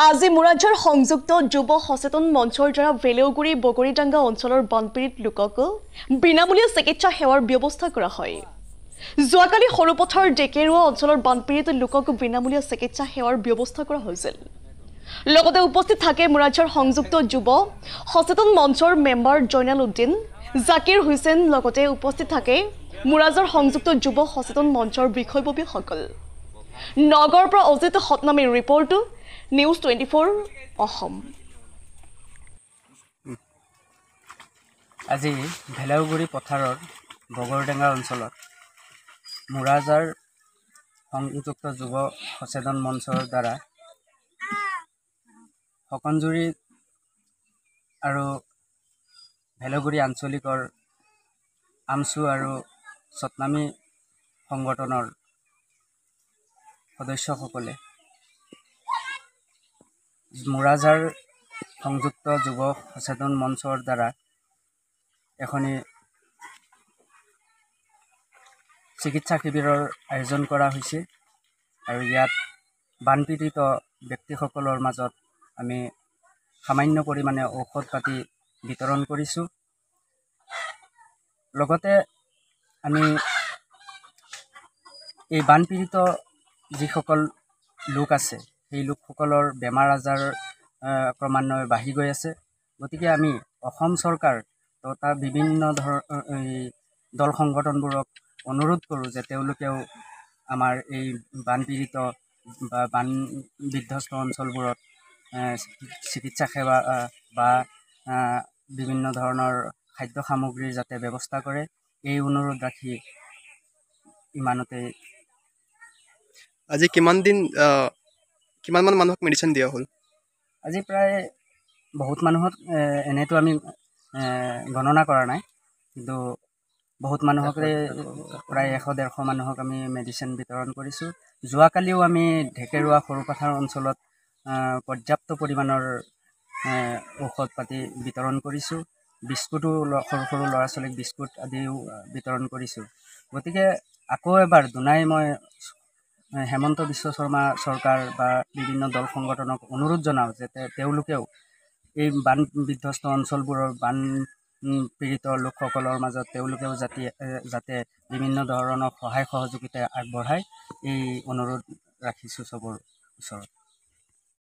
আজি মুৰাজৰ সংযুক্ত যুৱ সচেতন মঞ্চৰ দ্বাৰা ভেলেউগুৰি বগৰীডাঙ্গা অঞ্চলৰ বানপীড়িত লোকক বিনামূলীয়া চিকিৎসা সেৱাৰ ব্যৱস্থা কৰা হয়। যোৱাকালি সৰুপথাৰ ডেকেৰুৱা অঞ্চলৰ বানপীড়িত লোকক বিনামূলীয়া চিকিৎসা সেৱাৰ ব্যৱস্থা কৰা হৈছিল। লগতে উপস্থিত থাকে মুৰাজৰ সংযুক্ত যুৱ সচেতন মঞ্চৰ মেম্বাৰ জয়নাল উদ্দিন, জাকিৰ হুছেইন, লগতে উপস্থিত থাকে মুৰাজৰ সংযুক্ত যুৱ সচেতন মঞ্চৰ বিষয়ববীয়াসকল। নগৰৰ পৰা অজিত সতনামীৰ ৰিপৰ্ট, নিউজ 24 অসম। আজি ভেলাউগুৰি পথাৰৰ বগৰডেঙ্গা অঞ্চলত মুৰাজাৰ সংযুক্ত যুৱ সচেতন মঞ্চৰ দ্বাৰা সকনজুৰি আৰু ভেলাগুৰি আঞ্চলিকৰ আমচু আৰু সতনামী সংগঠনৰ সদস্যসকলে মুৰাজাৰ সংযুক্ত যুৱ সচেতন মঞ্চৰ দ্বাৰা এখনি চিকিৎসা শিবিৰৰ আয়োজন কৰা হৈছে আৰু ইয়াত বানপীড়িত ব্যক্তিসকলৰ মাজত আমি সামান্য পৰিমাণে ঔষধ পাতি বিতৰণ কৰিছোঁ। লগতে আমি এই বানপীড়িত যিসকল লোক আছে সেই লোকসকলৰ বেমাৰ আজাৰ ক্ৰমান্বয়ে বাঢ়ি গৈ আছে। গতিকে আমি অসম চৰকাৰ তথা বিভিন্ন দল সংগঠনবোৰক অনুৰোধ কৰোঁ যে তেওঁলোকেও আমাৰ এই বানপীড়িত বা বান বিধ্বস্ত অঞ্চলবোৰত চিকিৎসা সেৱা বা বিভিন্ন ধৰণৰ খাদ্য সামগ্ৰীৰ যাতে ব্যৱস্থা কৰে, এই অনুৰোধ ৰাখি ইমানতে। আজি কিমানমান মানুহক মেডিচিন দিয়া হ'ল? আজি প্ৰায় বহুত মানুহক এনেতো আমি গণনা কৰা নাই, কিন্তু বহুত মানুহকে প্ৰায় 100-150 মানুহক আমি মেডিচিন বিতৰণ কৰিছোঁ। যোৱাকালিও আমি ঢেকেৰুৱা সৰুপথাৰ অঞ্চলত পৰ্যাপ্ত পৰিমাণৰ ঔষধ পাতি বিতৰণ কৰিছোঁ। বিস্কুটো সৰু সৰু ল'ৰা ছোৱালীক বিস্কুট আদিও বিতৰণ কৰিছোঁ। গতিকে আকৌ এবাৰ দুনাই মই হেমন্ত বিশ্ব শৰ্মা চৰকাৰ বা বিভিন্ন দল সংগঠনক অনুৰোধ জনাওঁ যে তেওঁলোকেও এই বান বিধ্বস্ত অঞ্চলবোৰৰ বান পীড়িত লোকসকলৰ মাজত তেওঁলোকেও যাতে বিভিন্ন ধৰণৰ সহায় সহযোগিতা আগবঢ়ায়, এই অনুৰোধ ৰাখিছোঁ চবৰ ওচৰত।